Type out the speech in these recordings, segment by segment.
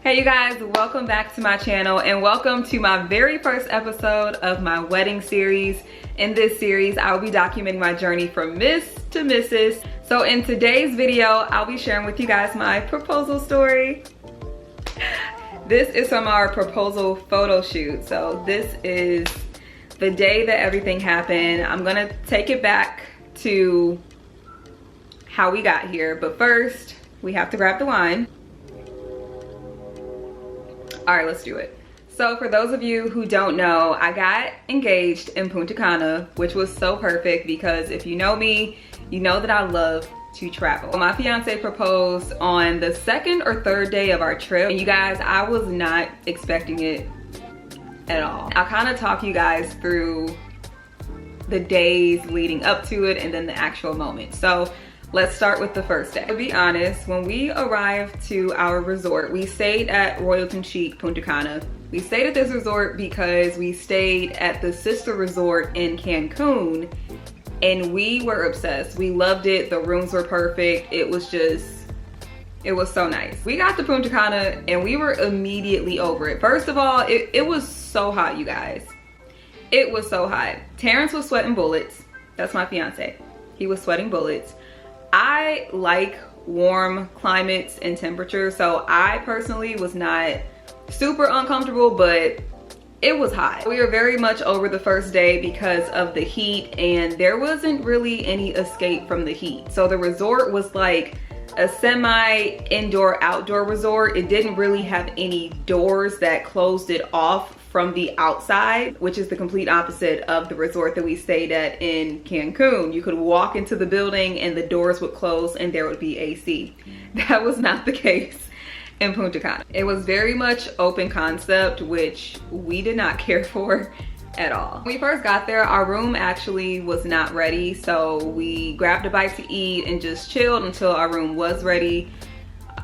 Hey you guys, welcome back to my channel and welcome to my very first episode of my wedding series. In this series, I'll be documenting my journey from Miss to Mrs. So in today's video, I'll be sharing with you guys my proposal story. This is from our proposal photo shoot. So this is the day that everything happened. I'm gonna take it back to how we got here, but first we have to grab the wine. All right, let's do it. So for those of you who don't know, I got engaged in Punta Cana, which was so perfect because if you know me, you know that I love to travel. My fiance proposed on the second or third day of our trip. And you guys, I was not expecting it at all. I'll kind of talk you guys through the days leading up to it and then the actual moment. So let's start with the first day. To be honest, when we arrived to our resort, we stayed at Royalton Chic, Punta Cana. We stayed at this resort because we stayed at the sister resort in Cancun and we were obsessed. We loved it. The rooms were perfect. It was so nice. We got to Punta Cana and we were immediately over it. First of all, it was so hot, you guys. It was so hot. Terrence was sweating bullets. That's my fiance. He was sweating bullets. I like warm climates and temperatures, so I personally was not super uncomfortable, but it was hot. We were very much over the first day because of the heat, and there wasn't really any escape from the heat. So the resort was like a semi-indoor outdoor resort. It didn't really have any doors that closed it off from the outside, which is the complete opposite of the resort that we stayed at in Cancun. You could walk into the building and the doors would close and there would be AC. That was not the case in Punta Cana. It was very much open concept, which we did not care for at all. When we first got there, our room actually was not ready, so we grabbed a bite to eat and just chilled until our room was ready.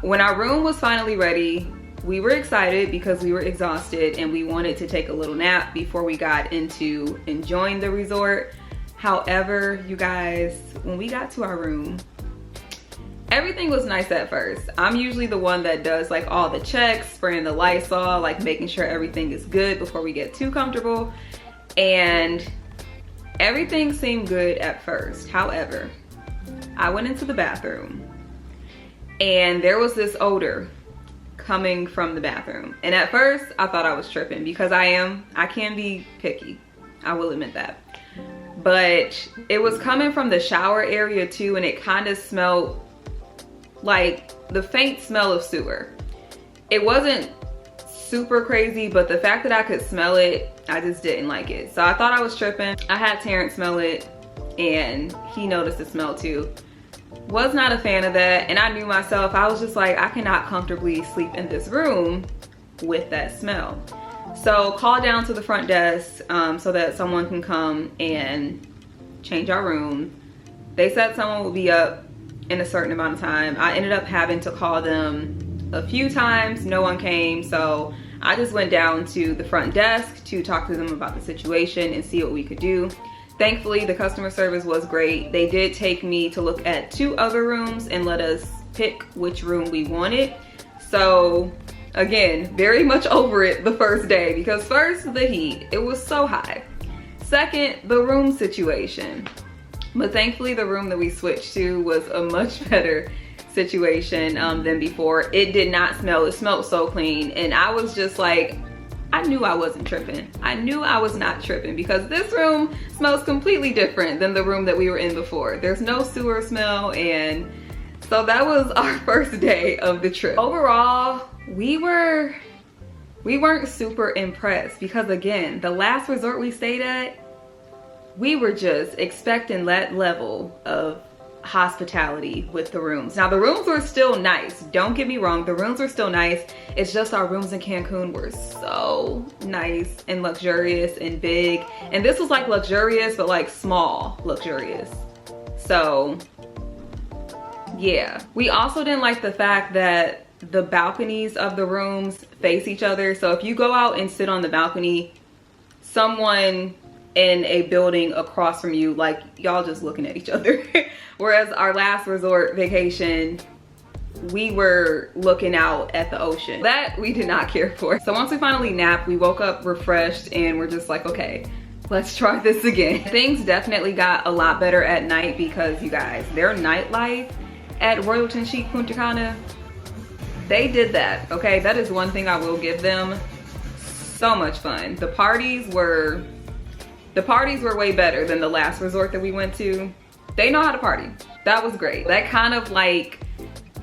When our room was finally ready, we were excited because we were exhausted and we wanted to take a little nap before we got into enjoying the resort. However, you guys, when we got to our room, everything was nice at first. I'm usually the one that does like all the checks, spraying the Lysol, like making sure everything is good before we get too comfortable. And everything seemed good at first. However, I went into the bathroom and there was this odor coming from the bathroom. And at first I thought I was tripping because I can be picky. I will admit that. But it was coming from the shower area too, and it kind of smelled like the faint smell of sewer. It wasn't super crazy, but the fact that I could smell it, I just didn't like it. So I thought I was tripping. I had Terrence smell it and he noticed the smell too. Was not a fan of that, and I knew myself. I was just like, I cannot comfortably sleep in this room with that smell. So called down to the front desk so that someone can come and change our room. They said someone would be up in a certain amount of time. I ended up having to call them a few times. No one came, so I just went down to the front desk to talk to them about the situation and see what we could do. Thankfully, the customer service was great. They did take me to look at 2 other rooms and let us pick which room we wanted. So again, very much over it the first day because first, the heat, it was so high. Second, the room situation. But thankfully, the room that we switched to was a much better situation than before. It did not smell, it smelled so clean. And I was just like, I knew I wasn't tripping. I knew I was not tripping because this room smells completely different than the room that we were in before. There's no sewer smell, and so that was our first day of the trip. Overall, we weren't super impressed because again, the last resort we stayed at, we were just expecting that level of hospitality with the rooms. Now the rooms were still nice, don't get me wrong, the rooms were still nice. It's just our rooms in Cancun were so nice and luxurious and big, and this was like luxurious but like small luxurious. So yeah, we also didn't like the fact that the balconies of the rooms face each other. So if you go out and sit on the balcony, someone in a building across from you, like y'all just looking at each other. Whereas our last resort vacation, we were looking out at the ocean. That we did not care for. So once we finally napped, we woke up refreshed and we're just like, okay, let's try this again. Things definitely got a lot better at night because you guys, their nightlife at Royalton Chic Punta Cana, they did that, okay? That is one thing I will give them. So much fun. The parties were way better than the last resort that we went to. They know how to party. That was great. That kind of like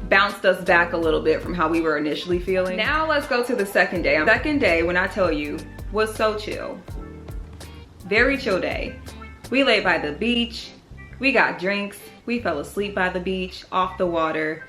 bounced us back a little bit from how we were initially feeling. Now let's go to the second day. Second day, when I tell you, was so chill. Very chill day. We laid by the beach. We got drinks. We fell asleep by the beach, off the water.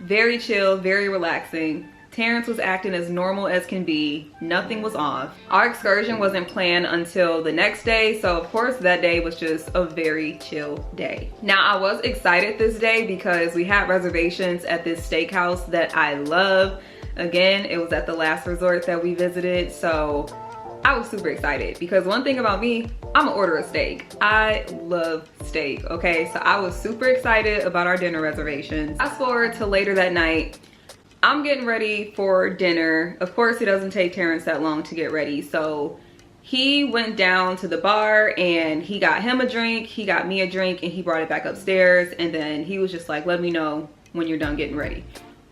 Very chill, very relaxing. Terrence was acting as normal as can be. Nothing was off. Our excursion wasn't planned until the next day, so of course that day was just a very chill day. Now I was excited this day because we had reservations at this steakhouse that I love. Again, it was at the last resort that we visited, so I was super excited because one thing about me, I'm gonna order a steak. I love steak, okay? So I was super excited about our dinner reservations. Fast forward to later that night, I'm getting ready for dinner. Of course, it doesn't take Terrence that long to get ready. So he went down to the bar and he got him a drink, he got me a drink, and he brought it back upstairs. And then he was just like, let me know when you're done getting ready.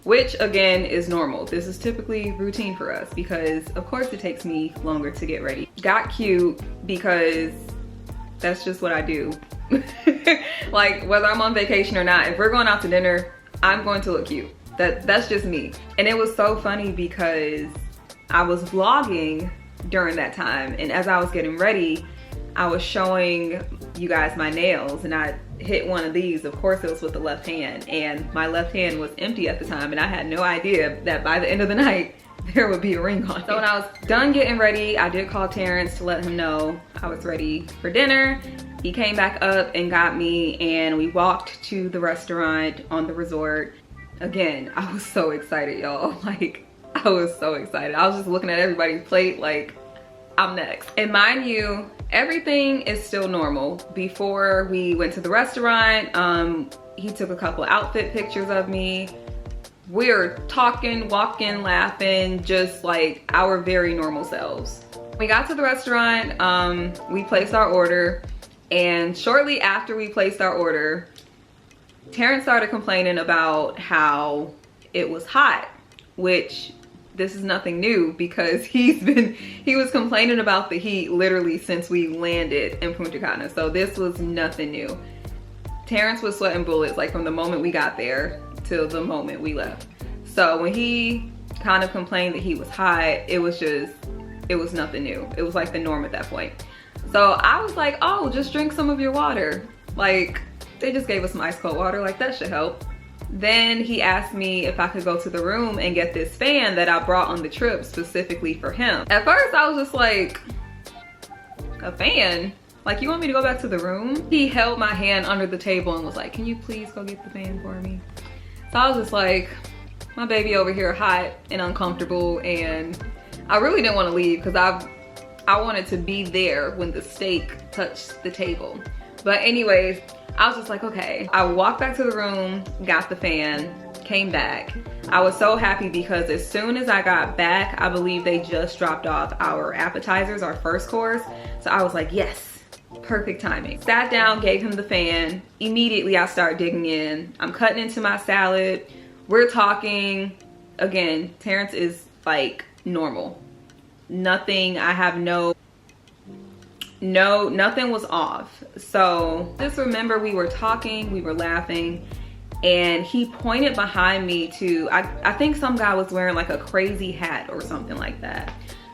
Which again is normal. This is typically routine for us because of course it takes me longer to get ready. Got cute because that's just what I do. Like whether I'm on vacation or not, if we're going out to dinner, I'm going to look cute. That's just me. And it was so funny because I was vlogging during that time, and as I was getting ready, I was showing you guys my nails, and I hit one of these. Of course it was with the left hand, and my left hand was empty at the time, and I had no idea that by the end of the night there would be a ring on it. So when I was done getting ready, I did call Terrence to let him know I was ready for dinner. He came back up and got me, and we walked to the restaurant on the resort. Again, I was so excited, y'all. Like, I was so excited. I was just looking at everybody's plate like, I'm next. And mind you, everything is still normal. Before we went to the restaurant, he took a couple outfit pictures of me. We were talking, walking, laughing, just like our very normal selves. We got to the restaurant, we placed our order, and shortly after we placed our order, Terrence started complaining about how it was hot, which this is nothing new because he was complaining about the heat literally since we landed in Punta Cana. So this was nothing new. Terrence was sweating bullets like from the moment we got there till the moment we left. So when he kind of complained that he was hot, it was nothing new. It was like the norm at that point. So I was like, oh, just drink some of your water. Like, they just gave us some ice cold water, like that should help. Then he asked me if I could go to the room and get this fan that I brought on the trip specifically for him. At first I was just like, a fan? Like, you want me to go back to the room? He held my hand under the table and was like, can you please go get the fan for me? So I was just like, my baby over here hot and uncomfortable, and I really didn't want to leave because I wanted to be there when the steak touched the table. But anyways, I was just like, okay. I walked back to the room, got the fan, came back. I was so happy because as soon as I got back, I believe they just dropped off our appetizers, our first course. So I was like, yes, perfect timing. Sat down, gave him the fan. Immediately I start digging in. I'm cutting into my salad. We're talking. Again, Terrence is like normal. Nothing, I have nothing was off. So just remember, we were talking, we were laughing, and he pointed behind me to, I think some guy was wearing like a crazy hat or something like that.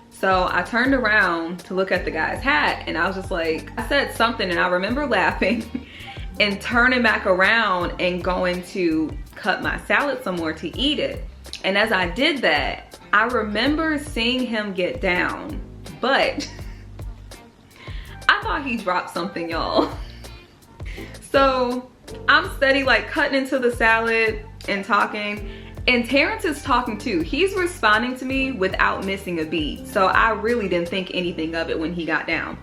So I turned around to look at the guy's hat, and I was just like, I said something, and I remember laughing and turning back around and going to cut my salad some more to eat it. And as I did that, I remember seeing him get down, but I thought he dropped something, y'all. So I'm steady like cutting into the salad and talking, and Terrence is talking too. He's responding to me without missing a beat. So I really didn't think anything of it when he got down.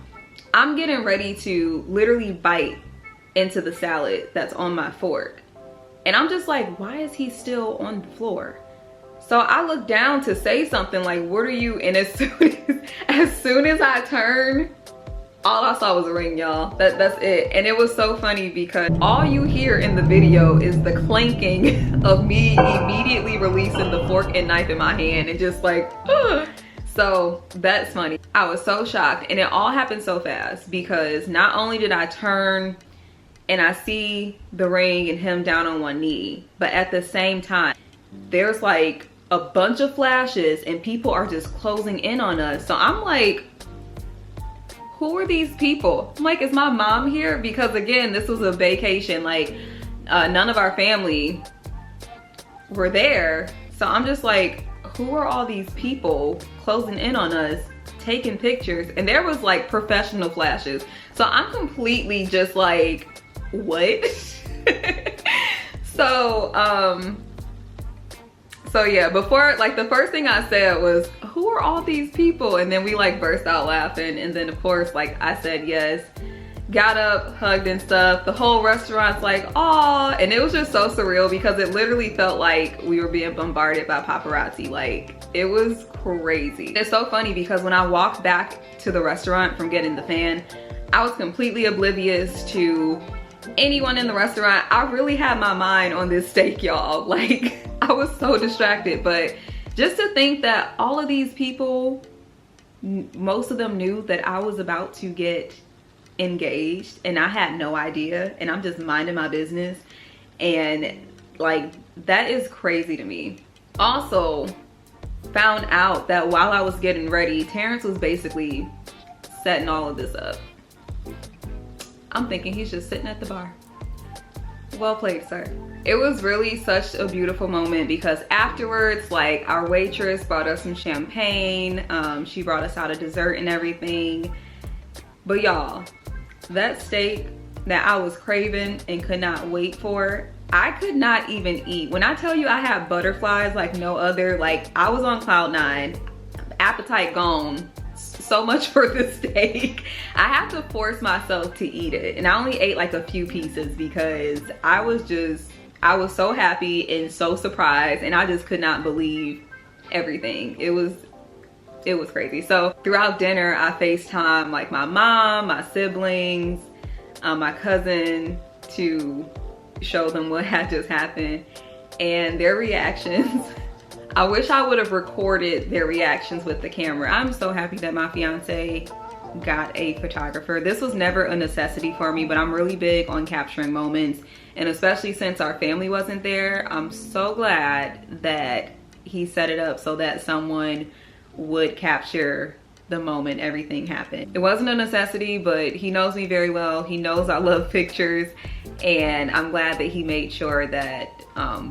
I'm getting ready to literally bite into the salad that's on my fork. And I'm just like, why is he still on the floor? So I look down to say something like, what are you? And as soon as I turn, all I saw was a ring, y'all. That's it. And it was so funny because all you hear in the video is the clanking of me immediately releasing the fork and knife in my hand and just like, ugh. So that's funny. I was so shocked, and it all happened so fast because not only did I turn and I see the ring and him down on one knee, but at the same time, there's like a bunch of flashes and people are just closing in on us. So I'm like, who are these people? I'm like, is my mom here? Because again, this was a vacation. Like none of our family were there. So I'm just like, who are all these people closing in on us, taking pictures? And there was like professional flashes. So I'm completely just like, what? So yeah, before, like the first thing I said was, who are all these people? And then we like burst out laughing. And then of course, like I said yes, got up, hugged and stuff. The whole restaurant's like, aw. And it was just so surreal because it literally felt like we were being bombarded by paparazzi. Like it was crazy. It's so funny because when I walked back to the restaurant from getting the fan, I was completely oblivious to anyone in the restaurant. I really had my mind on this steak, y'all. Like I was so distracted. But just to think that all of these people, most of them knew that I was about to get engaged and I had no idea, and I'm just minding my business, and like that is crazy to me. Also found out that while I was getting ready, Terrence was basically setting all of this up. I'm thinking he's just sitting at the bar. Well played, sir. It was really such a beautiful moment because afterwards, like our waitress brought us some champagne. She brought us out a dessert and everything. But y'all, that steak that I was craving and could not wait for, I could not even eat. When I tell you I had butterflies like no other, like I was on cloud nine, appetite gone. So much for the steak. I have to force myself to eat it, and I only ate like a few pieces because I was so happy and so surprised, and I just could not believe everything. It was crazy. So throughout dinner I FaceTime like my mom, my siblings, my cousin to show them what had just happened, and their reactions. I wish I would have recorded their reactions with the camera. I'm so happy that my fiance got a photographer. This was never a necessity for me, but I'm really big on capturing moments. And especially since our family wasn't there, I'm so glad that he set it up so that someone would capture the moment everything happened. It wasn't a necessity, but he knows me very well. He knows I love pictures, and I'm glad that he made sure that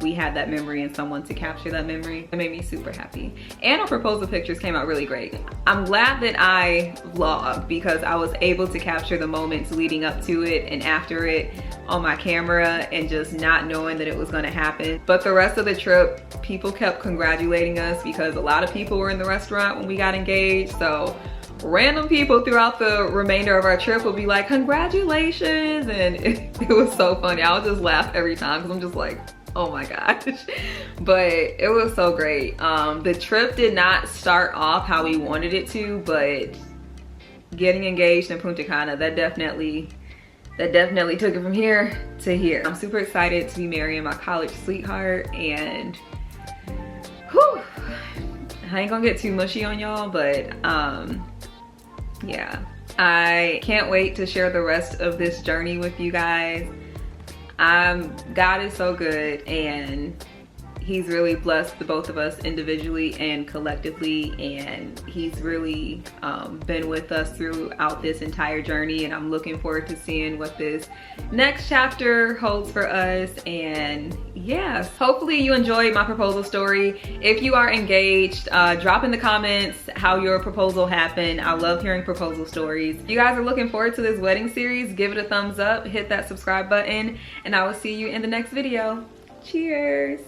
we had that memory and someone to capture that memory. It made me super happy. And our proposal pictures came out really great. I'm glad that I vlogged because I was able to capture the moments leading up to it and after it on my camera, and just not knowing that it was gonna happen. But the rest of the trip, people kept congratulating us because a lot of people were in the restaurant when we got engaged. So random people throughout the remainder of our trip would be like, congratulations. And it was so funny. I would just laugh every time because I'm just like, oh my gosh. But it was so great. The trip did not start off how we wanted it to, but getting engaged in Punta Cana, that definitely took it from here to here. I'm super excited to be marrying my college sweetheart, and whew, I ain't gonna get too mushy on y'all, but yeah, I can't wait to share the rest of this journey with you guys. God is so good, and he's really blessed the both of us individually and collectively, and he's really been with us throughout this entire journey, and I'm looking forward to seeing what this next chapter holds for us. And yes, hopefully you enjoyed my proposal story. If you are engaged, drop in the comments how your proposal happened. I love hearing proposal stories. If you guys are looking forward to this wedding series, give it a thumbs up, hit that subscribe button, and I will see you in the next video. Cheers.